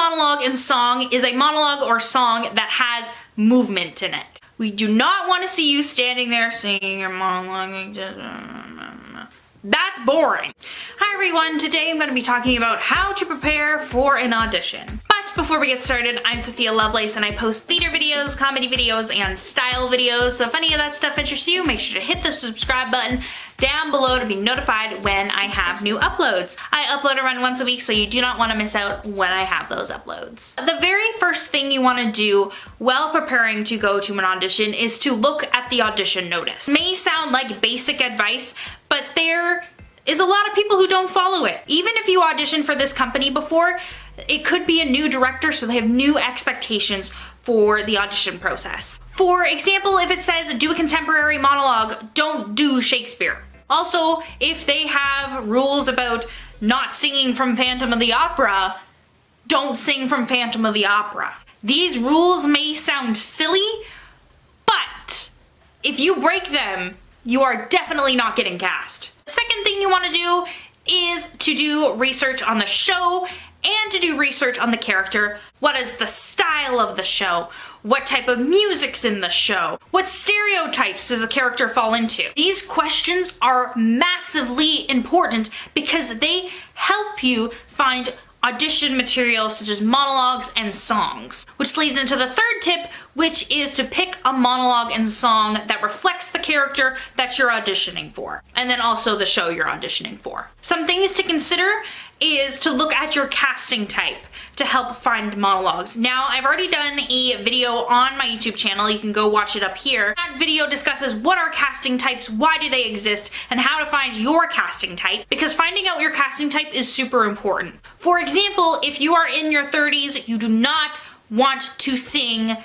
monologue and song is a monologue or song that has movement in it. We do not want to see you standing there singing your monologue. That's boring. Hi everyone, today I'm going to be talking about how to prepare for an audition. But before we get started, I'm Sophia Lovelace and I post theater videos, comedy videos, and style videos. So if any of that stuff interests you, make sure to hit the subscribe button down below to be notified when I have new uploads. I upload around once a week, so you do not want to miss out when I have those uploads. The very first thing you want to do while preparing to go to an audition is to look at the audition notice. It may sound like basic advice, but there is a lot of people who don't follow it. Even if you auditioned for this company before, it could be a new director, so they have new expectations for the audition process. For example, if it says do a contemporary monologue, don't do Shakespeare. Also, if they have rules about not singing from Phantom of the Opera, don't sing from Phantom of the Opera. These rules may sound silly, but if you break them, you are definitely not getting cast. The second thing you want to do is to do research on the show and to do research on the character. What is the style of the show? What type of music's in the show? What stereotypes does the character fall into? These questions are massively important because they help you find audition material such as monologues and songs. Which leads into the third tip, which is to pick a monologue and song that reflects the character that you're auditioning for, and then also the show you're auditioning for. Some things to consider is to look at your casting type to help find monologues. Now, I've already done a video on my YouTube channel. You can go watch it up here. That video discusses what are casting types, why do they exist, and how to find your casting type, because finding out your casting type is super important. For example, if you are in your 30s, you do not want to sing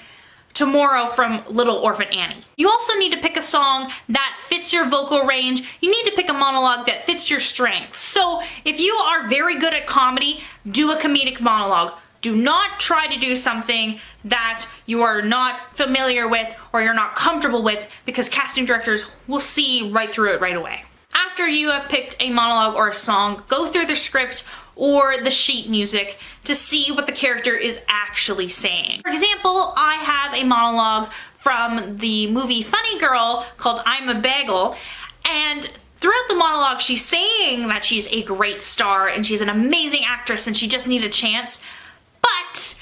Tomorrow from Little Orphan Annie. You also need to pick a song that fits your vocal range. You need to pick a monologue that fits your strengths. So if you are very good at comedy, do a comedic monologue. Do not try to do something that you are not familiar with or you're not comfortable with, because casting directors will see right through it right away. After you have picked a monologue or a song, go through the script or the sheet music to see what the character is actually saying. For example, I have a monologue from the movie Funny Girl called I'm a Bagel, and throughout the monologue she's saying that she's a great star and she's an amazing actress and she just needs a chance, but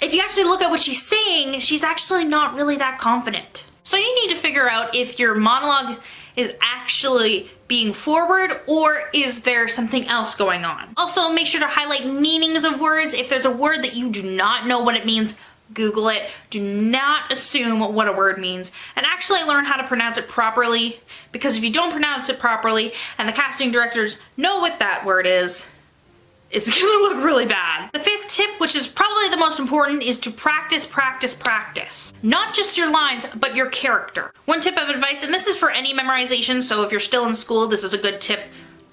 if you actually look at what she's saying, she's actually not really that confident. So you need to figure out if your monologue is actually being forward or is there something else going on. Also, make sure to highlight meanings of words. If there's a word that you do not know what it means, Google it. Do not assume what a word means, and actually learn how to pronounce it properly, because if you don't pronounce it properly and the casting directors know what that word is, it's gonna look really bad. The fifth tip, which is probably the most important, is to practice, practice, practice. Not just your lines, but your character. One tip of advice, and this is for any memorization, so if you're still in school, this is a good tip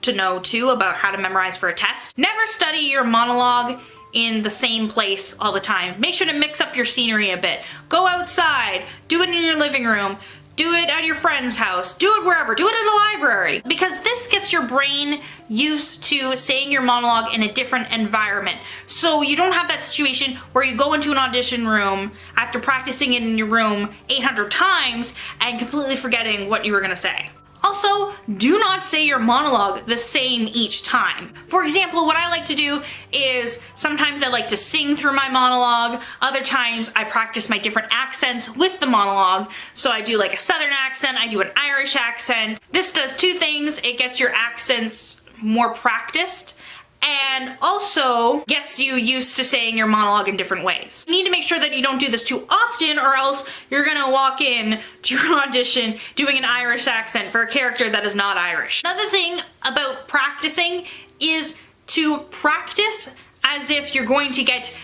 to know too about how to memorize for a test. Never study your monologue in the same place all the time. Make sure to mix up your scenery a bit. Go outside, do it in your living room, do it at your friend's house, do it wherever, do it at a library, because this gets your brain used to saying your monologue in a different environment. So you don't have that situation where you go into an audition room after practicing it in your room 800 times and completely forgetting what you were gonna say. Also, do not say your monologue the same each time. For example, what I like to do is sometimes I like to sing through my monologue, other times I practice my different accents with the monologue. So I do like a Southern accent, I do an Irish accent. This does two things. It gets your accents more practiced and also gets you used to saying your monologue in different ways. You need to make sure that you don't do this too often, or else you're gonna walk in to your audition doing an Irish accent for a character that is not Irish. Another thing about practicing is to practice as if you're going to get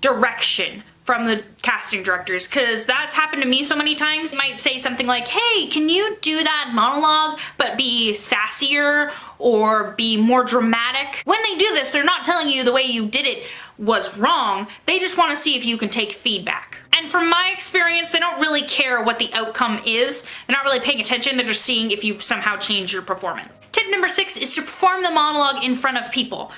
direction from the casting directors, because that's happened to me so many times. They might say something like, hey, can you do that monologue but be sassier or be more dramatic? When they do this, they're not telling you the way you did it was wrong. They just want to see if you can take feedback. And from my experience, they don't really care what the outcome is. They're not really paying attention. They're just seeing if you've somehow changed your performance. Tip number 6 is to perform the monologue in front of people.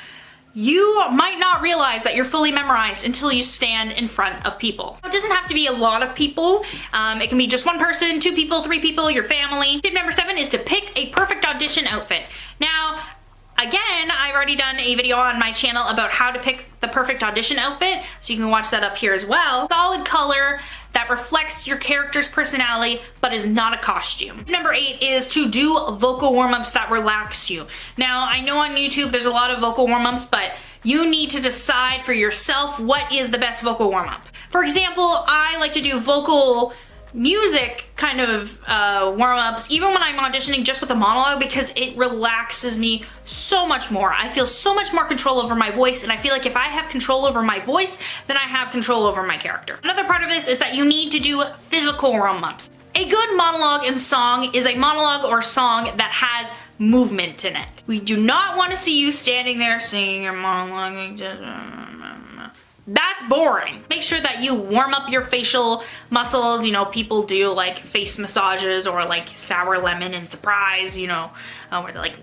you might not realize that you're fully memorized until you stand in front of people. It doesn't have to be a lot of people. It can be just one person, 2 people, 3 people, your family. Tip number 7 is to pick a perfect audition outfit. Now, again, I've already done a video on my channel about how to pick the perfect audition outfit, so you can watch that up here as well. Solid color that reflects your character's personality but is not a costume. Number 8 is to do vocal warm-ups that relax you. Now, I know on YouTube there's a lot of vocal warm-ups, but you need to decide for yourself what is the best vocal warm-up. For example, I like to do vocal music kind of warm-ups even when I'm auditioning just with a monologue, because it relaxes me so much more. I feel so much more control over my voice, and I feel like if I have control over my voice, then I have control over my character. Another part of this is that you need to do physical warm-ups. A good monologue and song is a monologue or song that has movement in it. We do not want to see you standing there singing your monologue. That's boring. Make sure that you warm up your facial muscles. You know, people do like face massages or like sour lemon and surprise, you know, where they're like,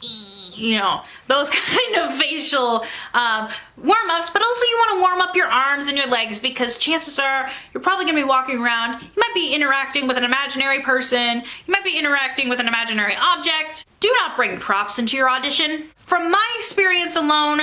you know, those kind of facial warm-ups. But also you want to warm up your arms and your legs, because chances are you're probably going to be walking around. You might be interacting with an imaginary person. You might be interacting with an imaginary object. Do not bring props into your audition. From my experience alone,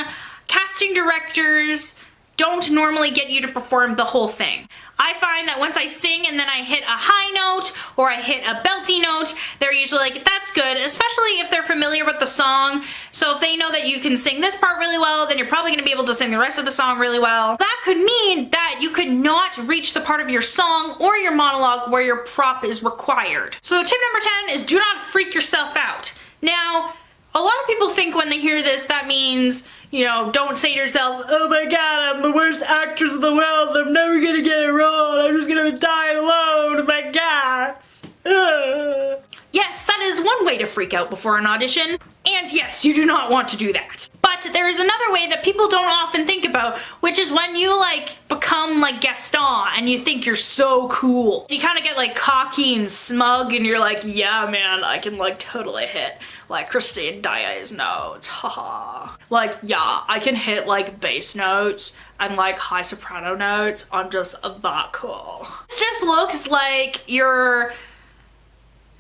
casting directors don't normally get you to perform the whole thing. I find that once I sing and then I hit a high note or I hit a belty note, they're usually like, that's good, especially if they're familiar with the song. So if they know that you can sing this part really well, then you're probably gonna be able to sing the rest of the song really well. That could mean that you could not reach the part of your song or your monologue where your prop is required. So tip number 10 is do not freak yourself out. Now, a lot of people think when they hear this, that means, you know, don't say to yourself, oh my god, I'm the worst actress in the world, I'm never gonna get it wrong, I'm just gonna die alone, oh my god. Yes, that is one way to freak out before an audition, and yes, you do not want to do that. But there is another way that people don't often think about, which is when you like become like Gaston and you think you're so cool. You kind of get like cocky and smug and you're like, yeah man, I can like totally hit like Christine Diaz notes, haha. Like, yeah, I can hit like bass notes and like high soprano notes. I'm just that cool. It just looks like you're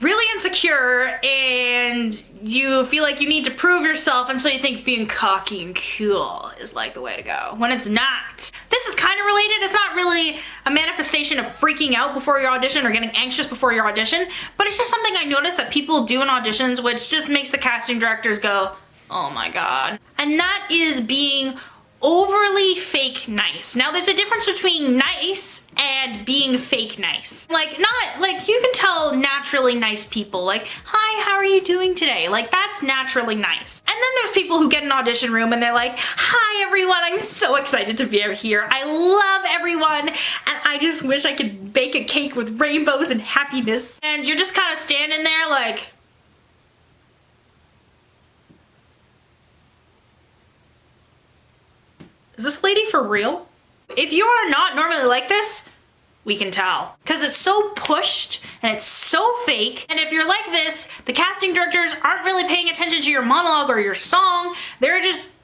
really insecure and you feel like you need to prove yourself, and so you think being cocky and cool is like the way to go, when it's not. This is kind of related. It's not really a manifestation of freaking out before your audition or getting anxious before your audition, but it's just something I noticed that people do in auditions, which just makes the casting directors go, oh my god. And that is being overly fake nice. Now there's a difference between nice and being fake nice. Like, not like, you can tell naturally nice people, like, hi, how are you doing today? Like, that's naturally nice. And then there's people who get an audition room and they're like, hi everyone, I'm so excited to be here. I love everyone and I just wish I could bake a cake with rainbows and happiness. And you're just kind of standing there like, is this lady for real? If you are not normally like this, we can tell. Because it's so pushed and it's so fake. And if you're like this, the casting directors aren't really paying attention to your monologue or your song. They're just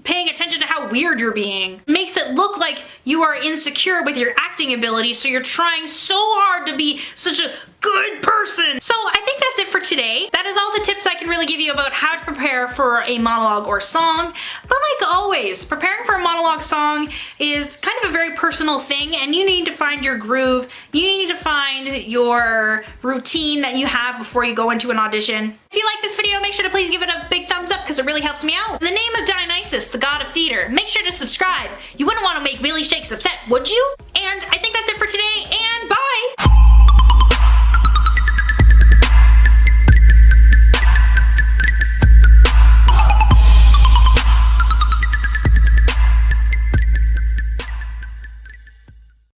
paying attention to how weird you're being. It makes it look like you are insecure with your acting ability, so you're trying so hard to be such a good person. So I think that's it for today. That is all the tips I can really give you about how to prepare for a monologue or song. But like always, preparing for a monologue song is kind of a very personal thing, and you need to find your groove. You need to find your routine that you have before you go into an audition. If you like this video, make sure to please give it a big thumbs up because it really helps me out. In the name of Dionysus, the god of theater, make sure to subscribe. You wouldn't want to make Willie Shakes upset, would you? And I think that's it for today,